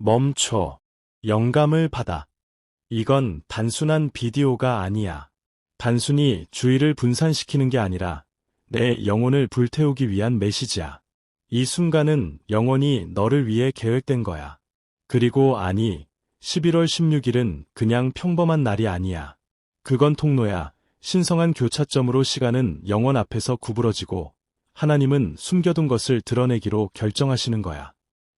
멈춰. 영감을 받아. 이건 단순한 비디오가 아니야. 단순히 주의를 분산시키는 게 아니라 내 영혼을 불태우기 위한 메시지야. 이 순간은 영원히 너를 위해 계획된 거야. 그리고 아니, 11월 16일은 그냥 평범한 날이 아니야. 그건 통로야. 신성한 교차점으로 시간은 영원 앞에서 구부러지고 하나님은 숨겨둔 것을 드러내기로 결정하시는 거야.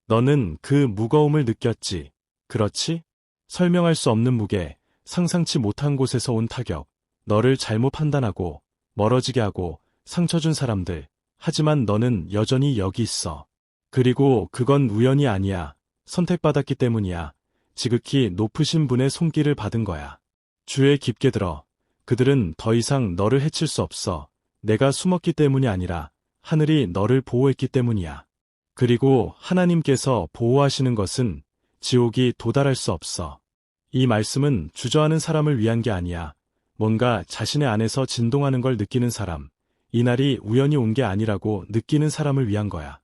너는 그 무거움을 느꼈지. 그렇지? 설명할 수 없는 무게, 상상치 못한 곳에서 온 타격, 너를 잘못 판단하고 멀어지게 하고 상처 준 사람들. 하지만 너는 여전히 여기 있어. 그리고 그건 우연이 아니야. 선택받았기 때문이야. 지극히 높으신 분의 손길을 받은 거야. 주에 깊게 들어. 그들은 더 이상 너를 해칠 수 없어. 내가 숨었기 때문이 아니라 하늘이 너를 보호했기 때문이야. 그리고 하나님께서 보호하시는 것은 지옥이 도달할 수 없어. 이 말씀은 주저하는 사람을 위한 게 아니야. 뭔가 자신의 안에서 진동하는 걸 느끼는 사람, 이날이 우연히 온 게 아니라고 느끼는 사람을 위한 거야.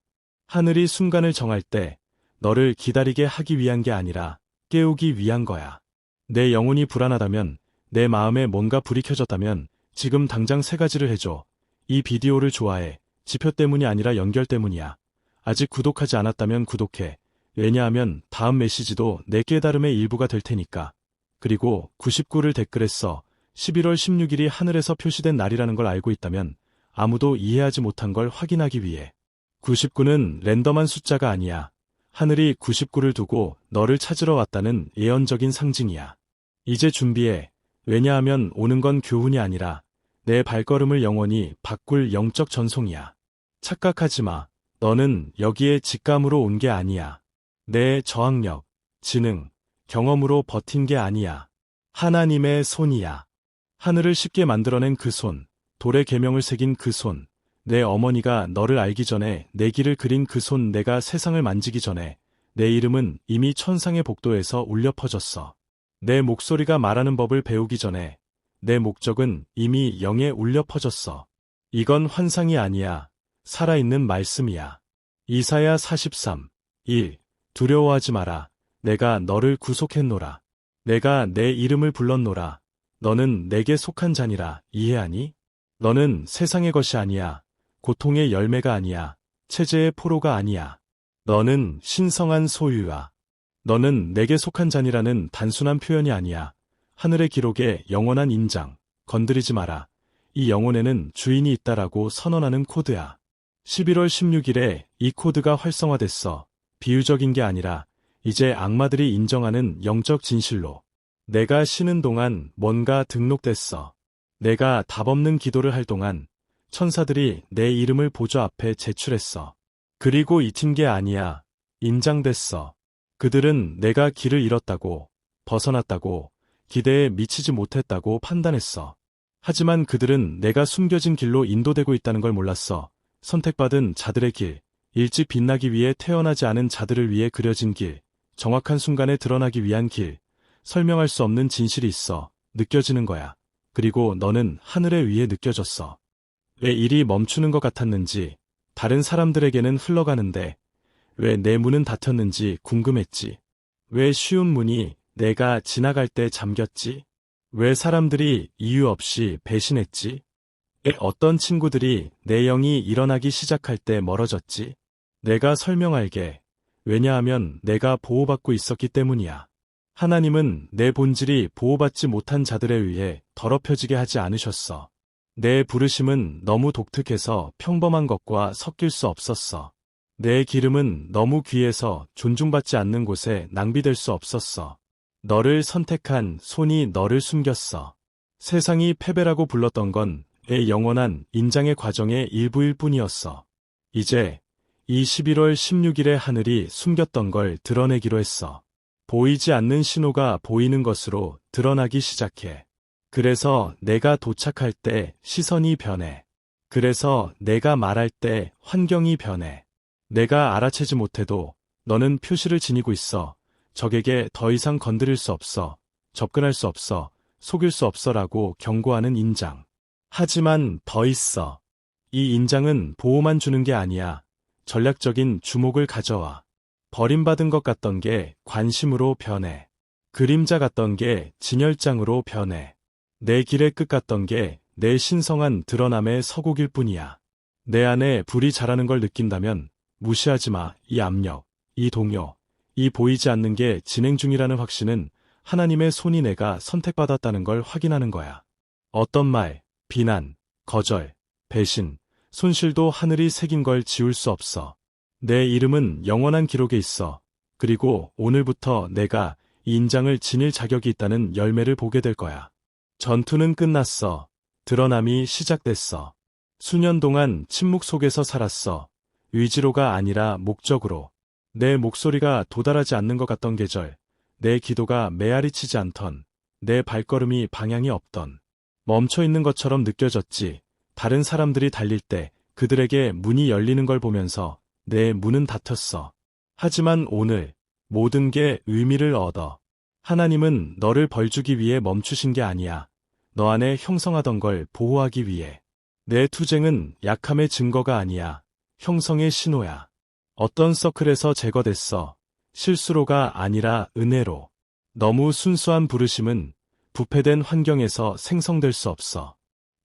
하늘이 순간을 정할 때 너를 기다리게 하기 위한 게 아니라 깨우기 위한 거야. 내 영혼이 불안하다면, 내 마음에 뭔가 불이 켜졌다면 지금 당장 세 가지를 해줘. 이 비디오를 좋아해. 지표 때문이 아니라 연결 때문이야. 아직 구독하지 않았다면 구독해. 왜냐하면 다음 메시지도 내 깨달음의 일부가 될 테니까. 그리고 99를 댓글에 써. 11월 16일이 하늘에서 표시된 날이라는 걸 알고 있다면 아무도 이해하지 못한 걸 확인하기 위해. 99는 랜덤한 숫자가 아니야. 하늘이 99를 두고 너를 찾으러 왔다는 예언적인 상징이야. 이제 준비해. 왜냐하면 오는 건 교훈이 아니라 내 발걸음을 영원히 바꿀 영적 전송이야. 착각하지 마. 너는 여기에 직감으로 온 게 아니야. 내 저항력, 지능, 경험으로 버틴 게 아니야. 하나님의 손이야. 하늘을 쉽게 만들어낸 그 손, 돌의 계명을 새긴 그 손, 내 어머니가 너를 알기 전에 내 길을 그린 그 손, 내가 세상을 만지기 전에 내 이름은 이미 천상의 복도에서 울려 퍼졌어. 내 목소리가 말하는 법을 배우기 전에 내 목적은 이미 영에 울려 퍼졌어. 이건 환상이 아니야. 살아있는 말씀이야. 이사야 43, 1. 두려워하지 마라. 내가 너를 구속했노라. 내가 내 이름을 불렀노라. 너는 내게 속한 자니라. 이해하니? 너는 세상의 것이 아니야. 고통의 열매가 아니야. 체제의 포로가 아니야. 너는 신성한 소유야. 너는 내게 속한 자니라는 단순한 표현이 아니야. 하늘의 기록에 영원한 인장. 건드리지 마라. 이 영혼에는 주인이 있다라고 선언하는 코드야. 11월 16일에 이 코드가 활성화됐어. 비유적인 게 아니라 이제 악마들이 인정하는 영적 진실로. 내가 쉬는 동안 뭔가 등록됐어. 내가 답없는 기도를 할 동안 천사들이 내 이름을 보좌 앞에 제출했어. 그리고 잊힌 게 아니야. 인장됐어. 그들은 내가 길을 잃었다고, 벗어났다고, 기대에 미치지 못했다고 판단했어. 하지만 그들은 내가 숨겨진 길로 인도되고 있다는 걸 몰랐어. 선택받은 자들의 길, 일찍 빛나기 위해 태어나지 않은 자들을 위해 그려진 길, 정확한 순간에 드러나기 위한 길, 설명할 수 없는 진실이 있어. 느껴지는 거야. 그리고 너는 하늘에 위에 느껴졌어. 왜 일이 멈추는 것 같았는지, 다른 사람들에게는 흘러가는데, 왜 내 문은 닫혔는지 궁금했지. 왜 쉬운 문이 내가 지나갈 때 잠겼지? 왜 사람들이 이유 없이 배신했지? 왜 어떤 친구들이 내 영이 일어나기 시작할 때 멀어졌지? 내가 설명할게. 왜냐하면 내가 보호받고 있었기 때문이야. 하나님은 내 본질이 보호받지 못한 자들에 의해 더럽혀지게 하지 않으셨어. 내 부르심은 너무 독특해서 평범한 것과 섞일 수 없었어. 내 기름은 너무 귀해서 존중받지 않는 곳에 낭비될 수 없었어. 너를 선택한 손이 너를 숨겼어. 세상이 패배라고 불렀던 건 내 영원한 인장의 과정의 일부일 뿐이었어. 이제 이 11월 16일의 하늘이 숨겼던 걸 드러내기로 했어. 보이지 않는 신호가 보이는 것으로 드러나기 시작해. 그래서 내가 도착할 때 시선이 변해. 그래서 내가 말할 때 환경이 변해. 내가 알아채지 못해도 너는 표시를 지니고 있어. 적에게 더 이상 건드릴 수 없어. 접근할 수 없어. 속일 수 없어라고 경고하는 인장. 하지만 더 있어. 이 인장은 보호만 주는 게 아니야. 전략적인 주목을 가져와. 버림받은 것 같던 게 관심으로 변해. 그림자 같던 게 진열장으로 변해. 내 길의 끝 같던 게 내 신성한 드러남의 서곡일 뿐이야. 내 안에 불이 자라는 걸 느낀다면 무시하지 마. 이 압력, 이 동요, 이 보이지 않는 게 진행 중이라는 확신은 하나님의 손이 내가 선택받았다는 걸 확인하는 거야. 어떤 말, 비난, 거절, 배신, 손실도 하늘이 새긴 걸 지울 수 없어. 내 이름은 영원한 기록에 있어. 그리고 오늘부터 내가 이 인장을 지닐 자격이 있다는 열매를 보게 될 거야. 전투는 끝났어. 드러남이 시작됐어. 수년 동안 침묵 속에서 살았어. 의지로가 아니라 목적으로. 내 목소리가 도달하지 않는 것 같던 계절, 내 기도가 메아리치지 않던, 내 발걸음이 방향이 없던, 멈춰 있는 것처럼 느껴졌지. 다른 사람들이 달릴 때 그들에게 문이 열리는 걸 보면서 내 문은 닫혔어. 하지만 오늘 모든 게 의미를 얻어. 하나님은 너를 벌주기 위해 멈추신 게 아니야. 너 안에 형성하던 걸 보호하기 위해. 내 투쟁은 약함의 증거가 아니야. 형성의 신호야. 어떤 서클에서 제거됐어. 실수로가 아니라 은혜로. 너무 순수한 부르심은 부패된 환경에서 생성될 수 없어.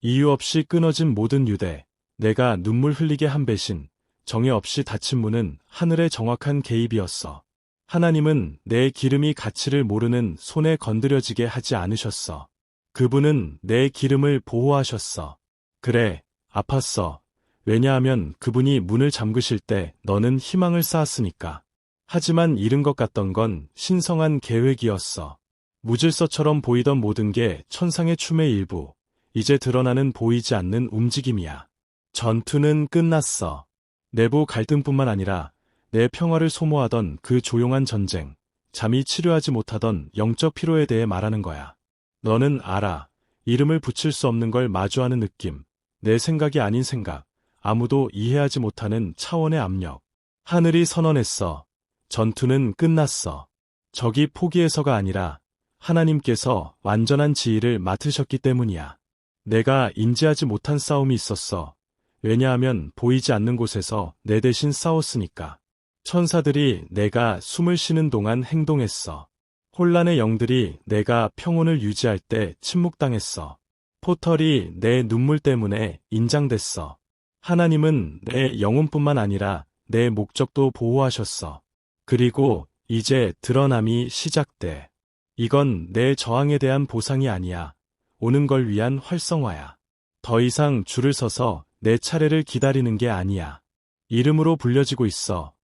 이유 없이 끊어진 모든 유대, 내가 눈물 흘리게 한 배신, 정의 없이 닫힌 문은 하늘의 정확한 개입이었어. 하나님은 내 기름이 가치를 모르는 손에 건드려지게 하지 않으셨어. 그분은 내 기름을 보호하셨어. 그래, 아팠어. 왜냐하면 그분이 문을 잠그실 때 너는 희망을 쌓았으니까. 하지만 잃은 것 같던 건 신성한 계획이었어. 무질서처럼 보이던 모든 게 천상의 춤의 일부, 이제 드러나는 보이지 않는 움직임이야. 전투는 끝났어. 내부 갈등뿐만 아니라 내 평화를 소모하던 그 조용한 전쟁, 잠이 치료하지 못하던 영적 피로에 대해 말하는 거야. 너는 알아. 이름을 붙일 수 없는 걸 마주하는 느낌, 내 생각이 아닌 생각, 아무도 이해하지 못하는 차원의 압력. 하늘이 선언했어. 전투는 끝났어. 적이 포기해서가 아니라 하나님께서 완전한 지휘를 맡으셨기 때문이야. 내가 인지하지 못한 싸움이 있었어. 왜냐하면 보이지 않는 곳에서 내 대신 싸웠으니까. 천사들이 내가 숨을 쉬는 동안 행동했어. 혼란의 영들이 내가 평온을 유지할 때 침묵당했어. 포털이 내 눈물 때문에 인장됐어. 하나님은 내 영혼뿐만 아니라 내 목적도 보호하셨어. 그리고 이제 드러남이 시작돼. 이건 내 저항에 대한 보상이 아니야. 오는 걸 위한 활성화야. 더 이상 줄을 서서 내 차례를 기다리는 게 아니야. 이름으로 불려지고 있어.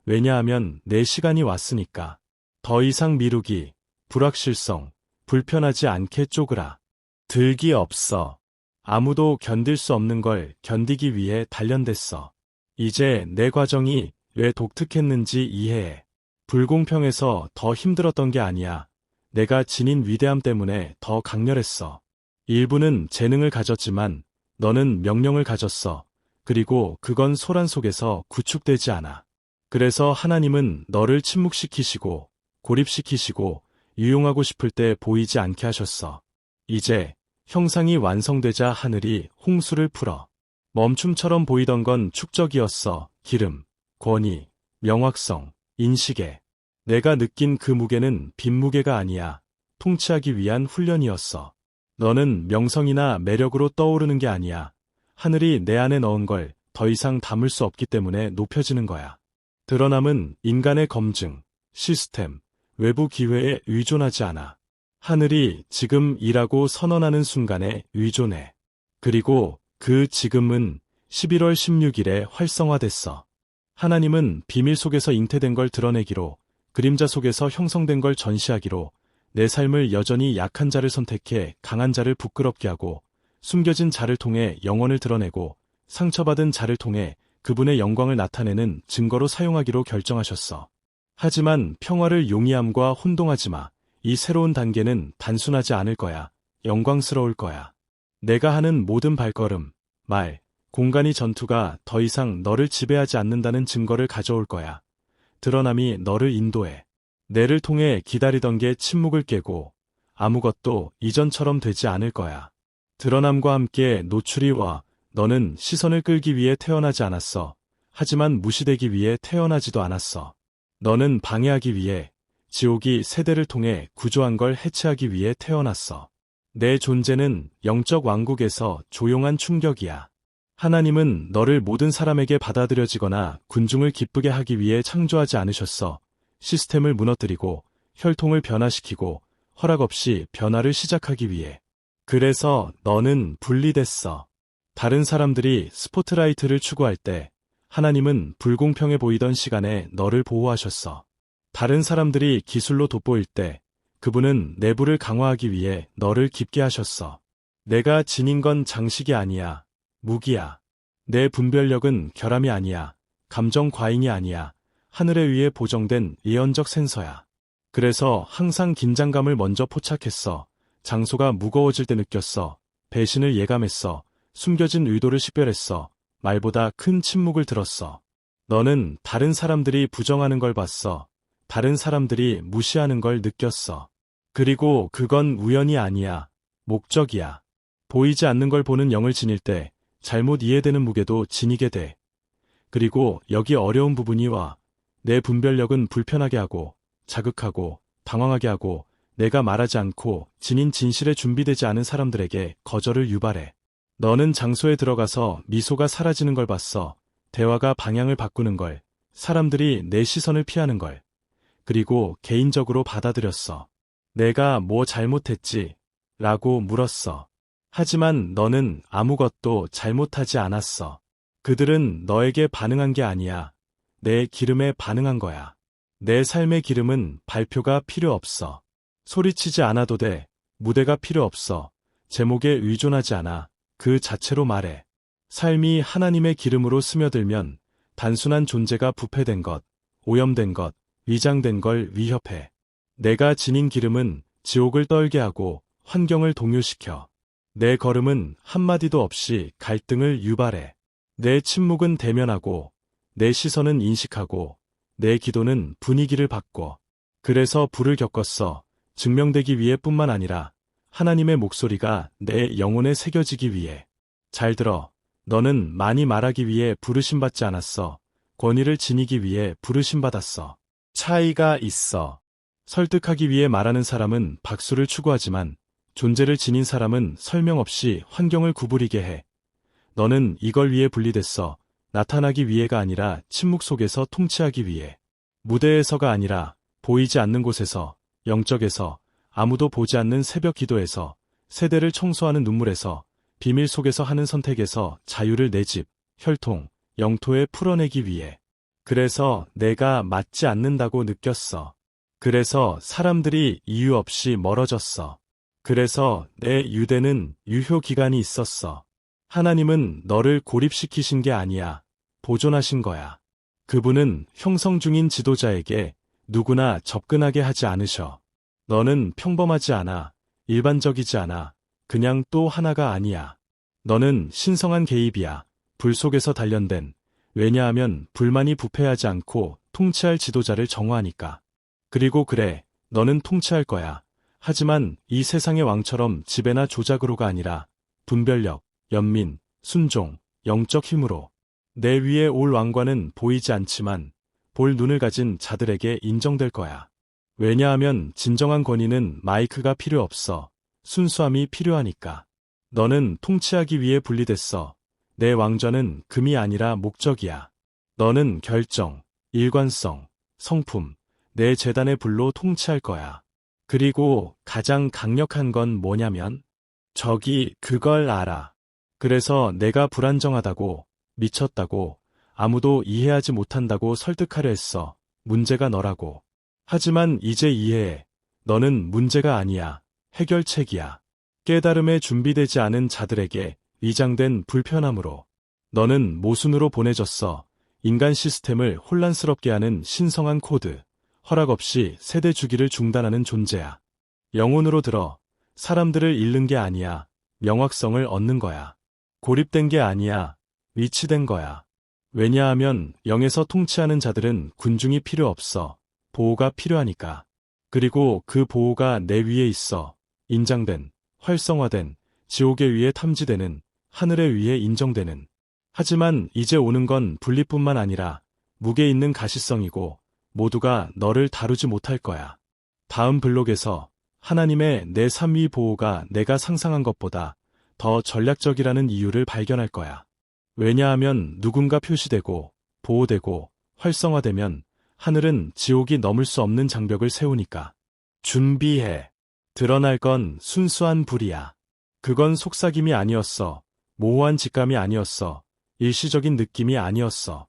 왜냐하면 내 시간이 왔으니까. 더 이상 미루기, 불확실성, 불편하지 않게 쪼그라. 들기 없어. 아무도 견딜 수 없는 걸 견디기 위해 단련됐어. 이제 내 과정이 왜 독특했는지 이해해. 불공평해서 더 힘들었던 게 아니야. 내가 지닌 위대함 때문에 더 강렬했어. 일부는 재능을 가졌지만 너는 명령을 가졌어. 그리고 그건 소란 속에서 구축되지 않아. 그래서 하나님은 너를 침묵시키시고 고립시키시고 유용하고 싶을 때 보이지 않게 하셨어. 이제 형상이 완성되자 하늘이 홍수를 풀어. 멈춤처럼 보이던 건 축적이었어. 기름, 권위, 명확성, 인식에. 내가 느낀 그 무게는 빈무게가 아니야. 통치하기 위한 훈련이었어. 너는 명성이나 매력으로 떠오르는 게 아니야. 하늘이 내 안에 넣은 걸 더 이상 담을 수 없기 때문에 높여지는 거야. 드러남은 인간의 검증, 시스템, 외부 기회에 의존하지 않아. 하늘이 지금 이라고 선언하는 순간에 의존해. 그리고 그 지금은 11월 16일에 활성화됐어. 하나님은 비밀 속에서 잉태된 걸 드러내기로, 그림자 속에서 형성된 걸 전시하기로, 내 삶을 여전히 약한 자를 선택해 강한 자를 부끄럽게 하고, 숨겨진 자를 통해 영혼을 드러내고, 상처받은 자를 통해 그분의 영광을 나타내는 증거로 사용하기로 결정하셨어. 하지만 평화를 용이함과 혼동하지 마. 이 새로운 단계는 단순하지 않을 거야. 영광스러울 거야. 내가 하는 모든 발걸음, 말, 공간이 전투가 더 이상 너를 지배하지 않는다는 증거를 가져올 거야. 드러남이 너를 인도해. 내를 통해 기다리던 게 침묵을 깨고 아무것도 이전처럼 되지 않을 거야. 드러남과 함께 노출이 와. 너는 시선을 끌기 위해 태어나지 않았어. 하지만 무시되기 위해 태어나지도 않았어. 너는 방해하기 위해, 지옥이 세대를 통해 구조한 걸 해체하기 위해 태어났어. 내 존재는 영적 왕국에서 조용한 충격이야. 하나님은 너를 모든 사람에게 받아들여지거나 군중을 기쁘게 하기 위해 창조하지 않으셨어. 시스템을 무너뜨리고 혈통을 변화시키고 허락 없이 변화를 시작하기 위해. 그래서 너는 분리됐어. 다른 사람들이 스포트라이트를 추구할 때 하나님은 불공평해 보이던 시간에 너를 보호하셨어. 다른 사람들이 기술로 돋보일 때 그분은 내부를 강화하기 위해 너를 깊게 하셨어. 내가 지닌 건 장식이 아니야. 무기야. 내 분별력은 결함이 아니야. 감정 과잉이 아니야. 하늘에 의해 보정된 예언적 센서야. 그래서 항상 긴장감을 먼저 포착했어. 장소가 무거워질 때 느꼈어. 배신을 예감했어. 숨겨진 의도를 식별했어. 말보다 큰 침묵을 들었어. 너는 다른 사람들이 부정하는 걸 봤어. 다른 사람들이 무시하는 걸 느꼈어. 그리고 그건 우연이 아니야. 목적이야. 보이지 않는 걸 보는 영을 지닐 때 잘못 이해되는 무게도 지니게 돼. 그리고 여기 어려운 부분이 와. 내 분별력은 불편하게 하고 자극하고 당황하게 하고 내가 말하지 않고 지닌 진실에 준비되지 않은 사람들에게 거절을 유발해. 너는 장소에 들어가서 미소가 사라지는 걸 봤어. 대화가 방향을 바꾸는 걸. 사람들이 내 시선을 피하는 걸. 그리고 개인적으로 받아들였어. 내가 뭐 잘못했지? 라고 물었어. 하지만 너는 아무것도 잘못하지 않았어. 그들은 너에게 반응한 게 아니야. 내 기름에 반응한 거야. 내 삶의 기름은 발표가 필요 없어. 소리치지 않아도 돼. 무대가 필요 없어. 제목에 의존하지 않아. 그 자체로 말해. 삶이 하나님의 기름으로 스며들면 단순한 존재가 부패된 것, 오염된 것, 위장된 걸 위협해. 내가 지닌 기름은 지옥을 떨게 하고 환경을 동요시켜. 내 걸음은 한마디도 없이 갈등을 유발해. 내 침묵은 대면하고, 내 시선은 인식하고, 내 기도는 분위기를 바꿔. 그래서 불을 겪었어. 증명되기 위해 뿐만 아니라 하나님의 목소리가 내 영혼에 새겨지기 위해. 잘 들어. 너는 많이 말하기 위해 부르심받지 않았어. 권위를 지니기 위해 부르심받았어. 차이가 있어. 설득하기 위해 말하는 사람은 박수를 추구하지만 존재를 지닌 사람은 설명 없이 환경을 구부리게 해. 너는 이걸 위해 분리됐어. 나타나기 위해가 아니라 침묵 속에서 통치하기 위해. 무대에서가 아니라 보이지 않는 곳에서, 영적에서, 아무도 보지 않는 새벽 기도에서, 세대를 청소하는 눈물에서, 비밀 속에서 하는 선택에서 자유를 내 집, 혈통, 영토에 풀어내기 위해. 그래서 내가 맞지 않는다고 느꼈어. 그래서 사람들이 이유 없이 멀어졌어. 그래서 내 유대는 유효 기간이 있었어. 하나님은 너를 고립시키신 게 아니야. 보존하신 거야. 그분은 형성 중인 지도자에게 누구나 접근하게 하지 않으셔. 너는 평범하지 않아. 일반적이지 않아. 그냥 또 하나가 아니야. 너는 신성한 개입이야. 불 속에서 단련된. 왜냐하면 불만이 부패하지 않고 통치할 지도자를 정화하니까. 그리고 그래, 너는 통치할 거야. 하지만 이 세상의 왕처럼 지배나 조작으로가 아니라 분별력, 연민, 순종, 영적 힘으로. 내 위에 올 왕관은 보이지 않지만 볼 눈을 가진 자들에게 인정될 거야. 왜냐하면 진정한 권위는 마이크가 필요 없어. 순수함이 필요하니까. 너는 통치하기 위해 분리됐어. 내 왕좌는 금이 아니라 목적이야. 너는 결정, 일관성, 성품, 내 재단의 불로 통치할 거야. 그리고 가장 강력한 건 뭐냐면 적이 그걸 알아. 그래서 내가 불안정하다고, 미쳤다고, 아무도 이해하지 못한다고 설득하려 했어. 문제가 너라고. 하지만 이제 이해해. 너는 문제가 아니야. 해결책이야. 깨달음에 준비되지 않은 자들에게 위장된 불편함으로. 너는 모순으로 보내졌어. 인간 시스템을 혼란스럽게 하는 신성한 코드. 허락 없이 세대 주기를 중단하는 존재야. 영혼으로 들어. 사람들을 잃는 게 아니야. 명확성을 얻는 거야. 고립된 게 아니야. 위치된 거야. 왜냐하면 영에서 통치하는 자들은 군중이 필요 없어. 보호가 필요하니까. 그리고 그 보호가 내 위에 있어. 인장된, 활성화된, 지옥의 위에 탐지되는, 하늘의 위에 인정되는. 하지만 이제 오는 건 분리뿐만 아니라 무게 있는 가시성이고 모두가 너를 다루지 못할 거야. 다음 블록에서 하나님의 내 삶 위 보호가 내가 상상한 것보다 더 전략적이라는 이유를 발견할 거야. 왜냐하면 누군가 표시되고 보호되고 활성화되면 하늘은 지옥이 넘을 수 없는 장벽을 세우니까. 준비해. 드러날 건 순수한 불이야. 그건 속삭임이 아니었어. 모호한 직감이 아니었어. 일시적인 느낌이 아니었어.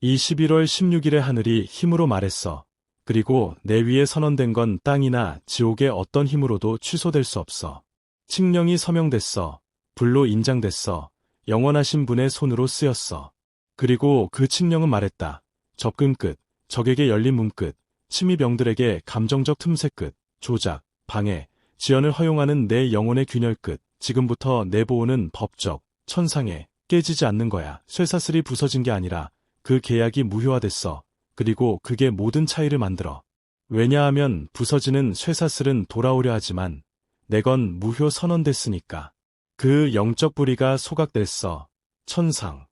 이 11월 16일의 하늘이 힘으로 말했어. 그리고 내 위에 선언된 건 땅이나 지옥의 어떤 힘으로도 취소될 수 없어. 칙령이 서명됐어. 불로 인장됐어. 영원하신 분의 손으로 쓰였어. 그리고 그 칙령은 말했다. 접근 끝, 적에게 열린 문 끝, 침입병들에게 감정적 틈새 끝, 조작, 방해, 지연을 허용하는 내 영혼의 균열 끝, 지금부터 내 보호는 법적, 천상에 깨지지 않는 거야. 쇠사슬이 부서진 게 아니라 그 계약이 무효화됐어. 그리고 그게 모든 차이를 만들어. 왜냐하면 부서지는 쇠사슬은 돌아오려 하지만 내 건 무효 선언됐으니까. 그 영적 불의가 소각됐어. 천상.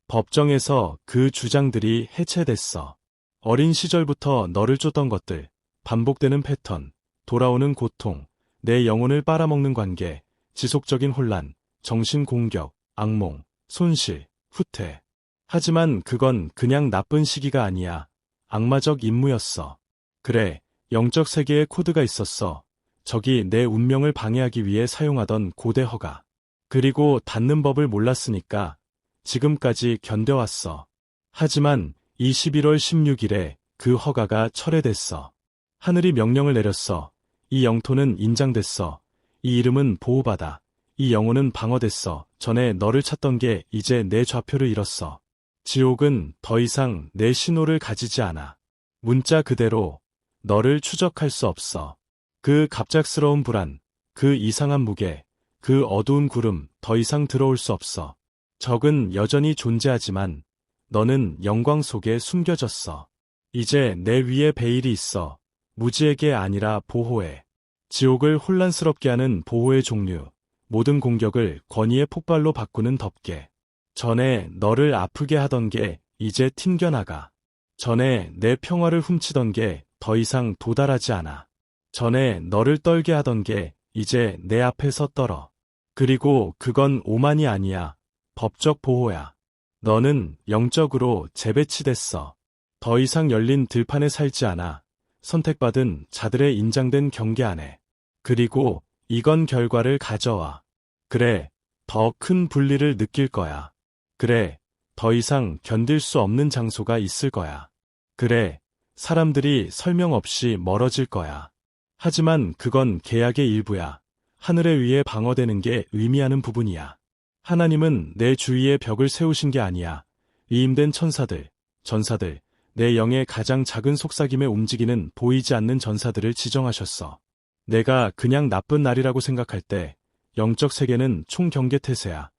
법정에서 그 주장들이 해체됐어. 어린 시절부터 너를 쫓던 것들, 반복되는 패턴, 돌아오는 고통, 내 영혼을 빨아먹는 관계, 지속적인 혼란, 정신 공격, 악몽, 손실, 후퇴. 하지만 그건 그냥 나쁜 시기가 아니야. 악마적 임무였어. 그래, 영적 세계에 코드가 있었어. 적이 내 운명을 방해하기 위해 사용하던 고대 허가. 그리고 닫는 법을 몰랐으니까 지금까지 견뎌왔어. 하지만 이 11월 16일에 그 허가가 철회됐어. 하늘이 명령을 내렸어. 이 영토는 인장됐어. 이 이름은 보호받아. 이 영혼은 방어됐어. 전에 너를 찾던 게 이제 내 좌표를 잃었어. 지옥은 더 이상 내 신호를 가지지 않아. 문자 그대로 너를 추적할 수 없어. 그 갑작스러운 불안, 그 이상한 무게, 그 어두운 구름 더 이상 들어올 수 없어. 적은 여전히 존재하지만 너는 영광 속에 숨겨졌어. 이제 내 위에 베일이 있어. 무지에게 아니라 보호에. 지옥을 혼란스럽게 하는 보호의 종류. 모든 공격을 권위의 폭발로 바꾸는 덮개. 전에 너를 아프게 하던 게 이제 튕겨나가. 전에 내 평화를 훔치던 게 더 이상 도달하지 않아. 전에 너를 떨게 하던 게 이제 내 앞에서 떨어. 그리고 그건 오만이 아니야. 법적 보호야. 너는 영적으로 재배치됐어. 더 이상 열린 들판에 살지 않아. 선택받은 자들의 인장된 경계 안에. 그리고 이건 결과를 가져와. 그래, 더 큰 분리를 느낄 거야. 그래, 더 이상 견딜 수 없는 장소가 있을 거야. 그래, 사람들이 설명 없이 멀어질 거야. 하지만 그건 계약의 일부야. 하늘에 의해 방어되는 게 의미하는 부분이야. 하나님은 내 주위에 벽을 세우신 게 아니야. 위임된 천사들, 전사들, 내 영의 가장 작은 속삭임에 움직이는 보이지 않는 전사들을 지정하셨어. 내가 그냥 나쁜 날이라고 생각할 때 영적 세계는 총경계태세야.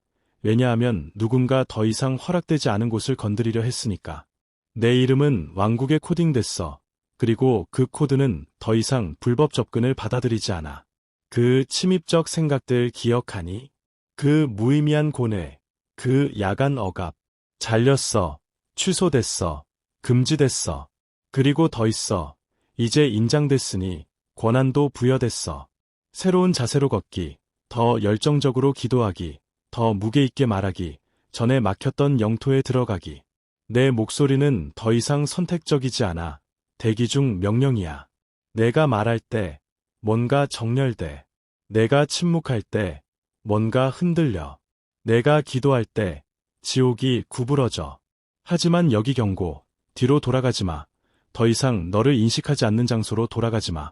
왜냐하면 누군가 더 이상 허락되지 않은 곳을 건드리려 했으니까. 내 이름은 왕국에 코딩됐어. 그리고 그 코드는 더 이상 불법 접근을 받아들이지 않아. 그 침입적 생각들 기억하니? 그 무의미한 고뇌, 그 야간 억압. 잘렸어. 취소됐어. 금지됐어. 그리고 더 있어. 이제 인장됐으니 권한도 부여됐어. 새로운 자세로 걷기, 더 열정적으로 기도하기, 더 무게 있게 말하기, 전에 막혔던 영토에 들어가기. 내 목소리는 더 이상 선택적이지 않아. 대기 중 명령이야. 내가 말할 때 뭔가 정렬돼. 내가 침묵할 때 뭔가 흔들려. 내가 기도할 때 지옥이 구부러져. 하지만 여기 경고. 뒤로 돌아가지 마. 더 이상 너를 인식하지 않는 장소로 돌아가지 마.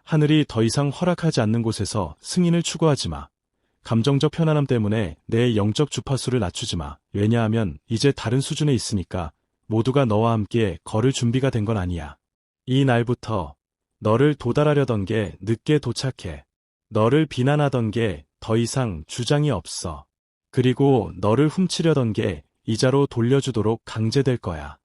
하늘이 더 이상 허락하지 않는 곳에서 승인을 추구하지 마. 감정적 편안함 때문에 내 영적 주파수를 낮추지 마. 왜냐하면 이제 다른 수준에 있으니까 모두가 너와 함께 걸을 준비가 된 건 아니야. 이 날부터 너를 도달하려던 게 늦게 도착해. 너를 비난하던 게 더 이상 주장이 없어. 그리고 너를 훔치려던 게 이자로 돌려주도록 강제될 거야.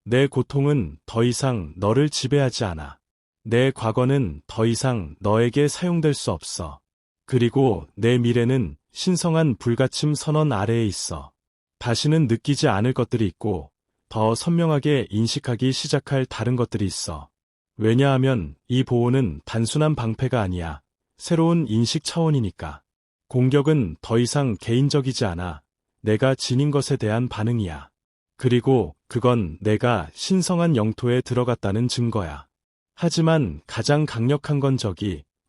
내 고통은 더 이상 너를 지배하지 않아. 내 과거는 더 이상 너에게 사용될 수 없어. 그리고 내 미래는 신성한 불가침 선언 아래에 있어. 다시는 느끼지 않을 것들이 있고, 더 선명하게 인식하기 시작할 다른 것들이 있어. 왜냐하면 이 보호는 단순한 방패가 아니야. 새로운 인식 차원이니까. 공격은 더 이상 개인적이지 않아. 내가 지닌 것에 대한 반응이야. 그리고 그건 내가 신성한 영토에 들어갔다는 증거야. 하지만 가장 강력한 건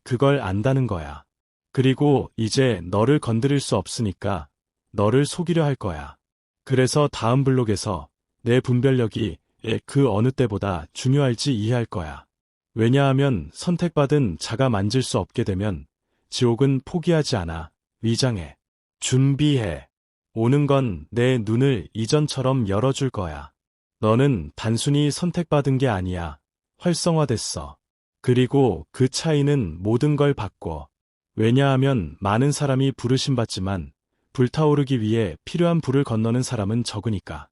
그걸 안다는 거야. 그리고 이제 너를 건드릴 수 없으니까 너를 속이려 할 거야. 그래서 다음 블록에서 내 분별력이 그 어느 때보다 중요할지 이해할 거야. 왜냐하면 선택받은 자가 만질 수 없게 되면 지옥은 포기하지 않아. 위장해. 준비해. 오는 건 내 눈을 이전처럼 열어줄 거야. 너는 단순히 선택받은 게 아니야. 활성화됐어. 그리고 그 차이는 모든 걸 바꿔. 왜냐하면 많은 사람이 부르심받지만 불타오르기 위해 필요한 불을 건너는 사람은 적으니까.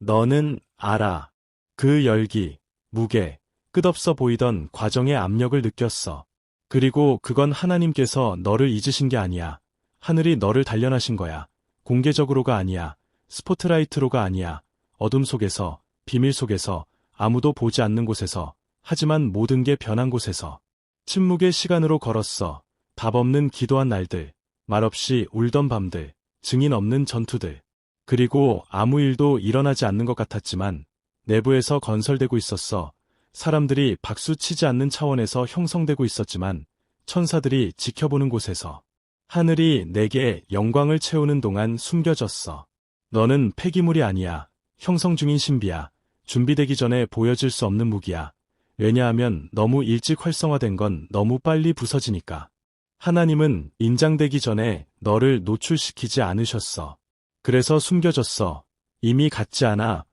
너는 알아. 그 열기, 무게, 끝없어 보이던 과정의 압력을 느꼈어. 그리고 그건 하나님께서 너를 잊으신 게 아니야. 하늘이 너를 단련하신 거야. 공개적으로가 아니야. 스포트라이트로가 아니야. 어둠 속에서, 비밀 속에서, 아무도 보지 않는 곳에서, 하지만 모든 게 변한 곳에서. 침묵의 시간으로 걸었어. 답 없는 기도한 날들, 말없이 울던 밤들, 증인 없는 전투들. 그리고 아무 일도 일어나지 않는 것 같았지만 내부에서 건설되고 있었어. 사람들이 박수 치지 않는 차원에서 형성되고 있었지만 천사들이 지켜보는 곳에서. 하늘이 내게 영광을 채우는 동안 숨겨졌어. 너는 폐기물이 아니야. 형성 중인 신비야. 준비되기 전에 보여질 수 없는 무기야. 왜냐하면 너무 일찍 활성화된 건 너무 빨리 부서지니까. 하나님은 인장되기 전에 너를 노출시키지 않으셨어. 그래서 숨겨졌어. 이미 갔지 않아.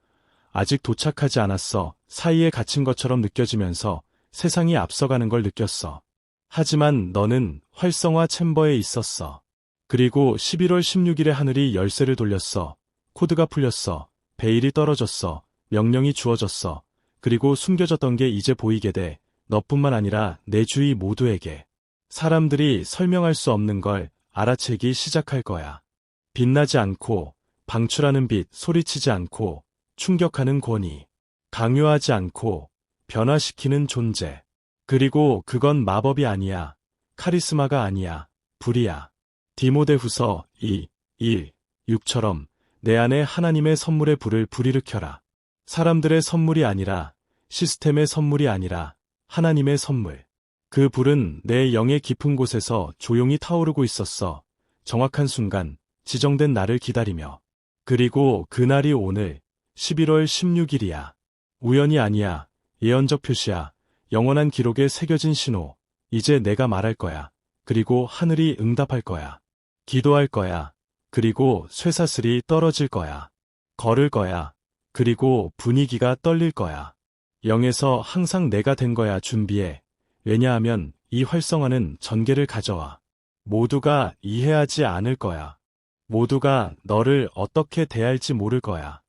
아직 도착하지 않았어. 사이에 갇힌 것처럼 느껴지면서 세상이 앞서가는 걸 느꼈어. 하지만 너는 활성화 챔버에 있었어. 그리고 11월 16일에 하늘이 열쇠를 돌렸어. 코드가 풀렸어. 베일이 떨어졌어. 명령이 주어졌어. 그리고 숨겨졌던 게 이제 보이게 돼. 너뿐만 아니라 내 주위 모두에게. 사람들이 설명할 수 없는 걸 알아채기 시작할 거야. 빛나지 않고, 방출하는 빛, 소리치지 않고, 충격하는 권위. 강요하지 않고, 변화시키는 존재. 그리고 그건 마법이 아니야. 카리스마가 아니야. 불이야. 디모데후서 2, 1, 6처럼 내 안에 하나님의 선물의 불을 불일으켜라. 사람들의 선물이 아니라, 시스템의 선물이 아니라, 하나님의 선물. 그 불은 내 영의 깊은 곳에서 조용히 타오르고 있었어. 정확한 순간, 지정된 날을 기다리며. 그리고 그날이 오늘 11월 16일이야. 우연이 아니야. 예언적 표시야. 영원한 기록에 새겨진 신호. 이제 내가 말할 거야. 그리고 하늘이 응답할 거야. 기도할 거야. 그리고 쇠사슬이 떨어질 거야. 걸을 거야. 그리고 분위기가 떨릴 거야. 영에서 항상 내가 된 거야. 준비해. 왜냐하면 이 활성화는 전개를 가져와. 모두가 이해하지 않을 거야. 모두가 너를 어떻게 대할지 모를 거야.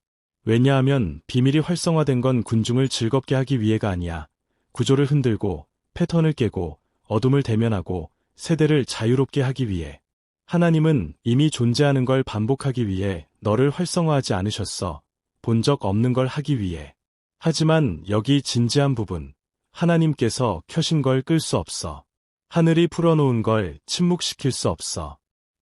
왜냐하면 비밀이 활성화된 건 군중을 즐겁게 하기 위해가 아니야. 구조를 흔들고, 패턴을 깨고, 어둠을 대면하고, 세대를 자유롭게 하기 위해. 하나님은 이미 존재하는 걸 반복하기 위해 너를 활성화하지 않으셨어. 본 적 없는 걸 하기 위해. 하지만 여기 진지한 부분. 하나님께서 켜신 걸 끌 수 없어. 하늘이 풀어놓은 걸 침묵시킬 수 없어.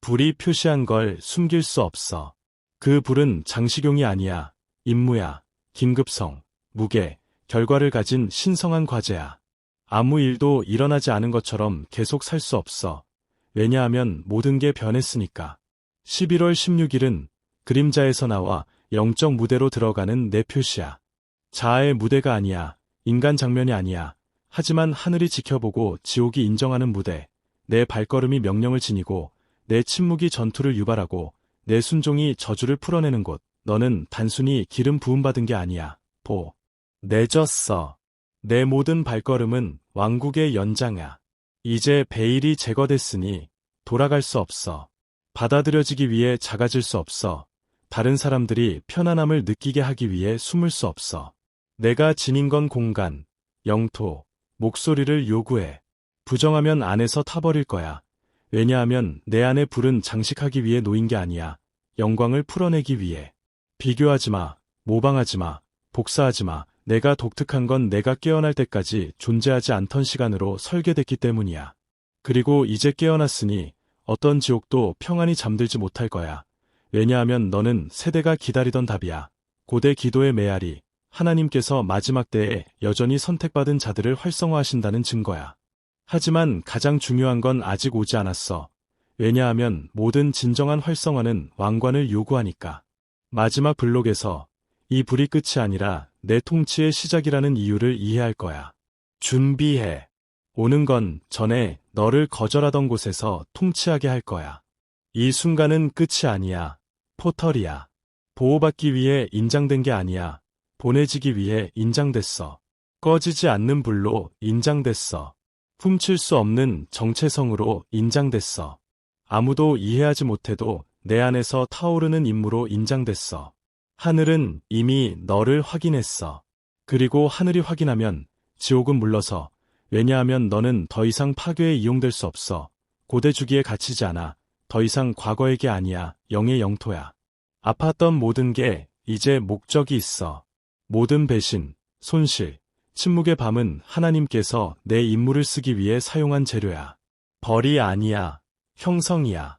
불이 표시한 걸 숨길 수 없어. 그 불은 장식용이 아니야. 임무야. 긴급성, 무게, 결과를 가진 신성한 과제야. 아무 일도 일어나지 않은 것처럼 계속 살 수 없어. 왜냐하면 모든 게 변했으니까. 11월 16일은 그림자에서 나와 영적 무대로 들어가는 내 표시야. 자아의 무대가 아니야. 인간 장면이 아니야. 하지만 하늘이 지켜보고 지옥이 인정하는 무대. 내 발걸음이 명령을 지니고 내 침묵이 전투를 유발하고 내 순종이 저주를 풀어내는 곳. 너는 단순히 기름 부음받은 게 아니야. 내졌어. 내 모든 발걸음은 왕국의 연장이야. 이제 베일이 제거됐으니 돌아갈 수 없어. 받아들여지기 위해 작아질 수 없어. 다른 사람들이 편안함을 느끼게 하기 위해 숨을 수 없어. 내가 지닌 건 공간, 영토, 목소리를 요구해. 부정하면 안에서 타버릴 거야. 왜냐하면 내 안의 불은 장식하기 위해 놓인 게 아니야. 영광을 풀어내기 위해. 비교하지 마, 모방하지 마, 복사하지 마. 내가 독특한 건 내가 깨어날 때까지 존재하지 않던 시간으로 설계됐기 때문이야. 그리고 이제 깨어났으니 어떤 지옥도 평안히 잠들지 못할 거야. 왜냐하면 너는 세대가 기다리던 답이야. 고대 기도의 메아리, 하나님께서 마지막 때에 여전히 선택받은 자들을 활성화하신다는 증거야. 하지만 가장 중요한 건 아직 오지 않았어. 왜냐하면 모든 진정한 활성화는 왕관을 요구하니까. 마지막 블록에서 이 불이 끝이 아니라 내 통치의 시작이라는 이유를 이해할 거야. 준비해. 오는 건 전에 너를 거절하던 곳에서 통치하게 할 거야. 이 순간은 끝이 아니야. 포털이야. 보호받기 위해 인장된 게 아니야. 보내지기 위해 인장됐어. 꺼지지 않는 불로 인장됐어. 훔칠 수 없는 정체성으로 인장됐어. 아무도 이해하지 못해도 내 안에서 타오르는 임무로 인장됐어. 하늘은 이미 너를 확인했어. 그리고 하늘이 확인하면 지옥은 물러서. 왜냐하면 너는 더 이상 파괴에 이용될 수 없어. 고대 주기에 갇히지 않아. 더 이상 과거의 게 아니야. 영의 영토야. 아팠던 모든 게 이제 목적이 있어. 모든 배신, 손실, 침묵의 밤은 하나님께서 내 임무를 쓰기 위해 사용한 재료야. 벌이 아니야. 형성이야.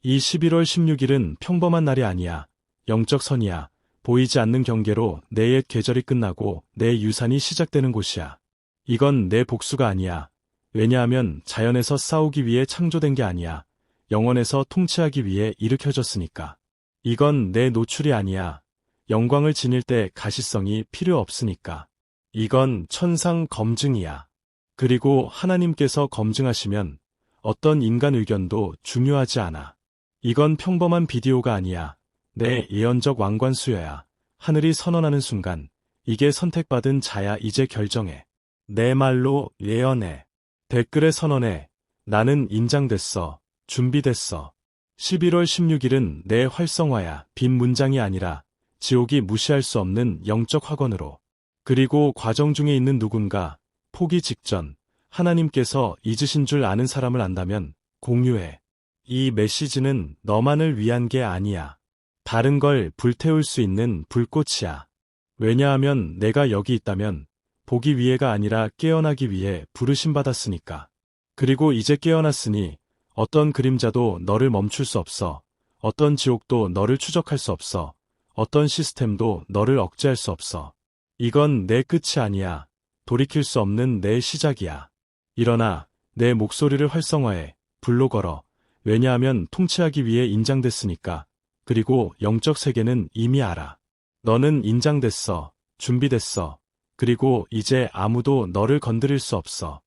이 11월 16일은 평범한 날이 아니야. 영적 선이야. 보이지 않는 경계로 내 옛 계절이 끝나고 내 유산이 시작되는 곳이야. 이건 내 복수가 아니야. 왜냐하면 자연에서 싸우기 위해 창조된 게 아니야. 영원에서 통치하기 위해 일으켜졌으니까. 이건 내 노출이 아니야. 영광을 지닐 때 가시성이 필요 없으니까. 이건 천상 검증이야. 그리고 하나님께서 검증하시면 어떤 인간 의견도 중요하지 않아. 이건 평범한 비디오가 아니야. 내 예언적 왕관 수여야. 하늘이 선언하는 순간, 이게 선택받은 자야. 이제 결정해. 내 말로 예언해. 댓글에 선언해. 나는 인장됐어. 준비됐어. 11월 16일은 내 활성화야. 빈 문장이 아니라 지옥이 무시할 수 없는 영적 확언으로. 그리고 과정 중에 있는 누군가, 포기 직전, 하나님께서 잊으신 줄 아는 사람을 안다면 공유해. 이 메시지는 너만을 위한 게 아니야. 다른 걸 불태울 수 있는 불꽃이야. 왜냐하면 내가 여기 있다면 보기 위해가 아니라 깨어나기 위해 부르심받았으니까. 그리고 이제 깨어났으니 어떤 그림자도 너를 멈출 수 없어. 어떤 지옥도 너를 추적할 수 없어. 어떤 시스템도 너를 억제할 수 없어. 이건 내 끝이 아니야. 돌이킬 수 없는 내 시작이야. 일어나, 내 목소리를 활성화해. 불로 걸어. 왜냐하면 통치하기 위해 인장됐으니까. 그리고 영적 세계는 이미 알아. 너는 인장됐어. 준비됐어. 그리고 이제 아무도 너를 건드릴 수 없어.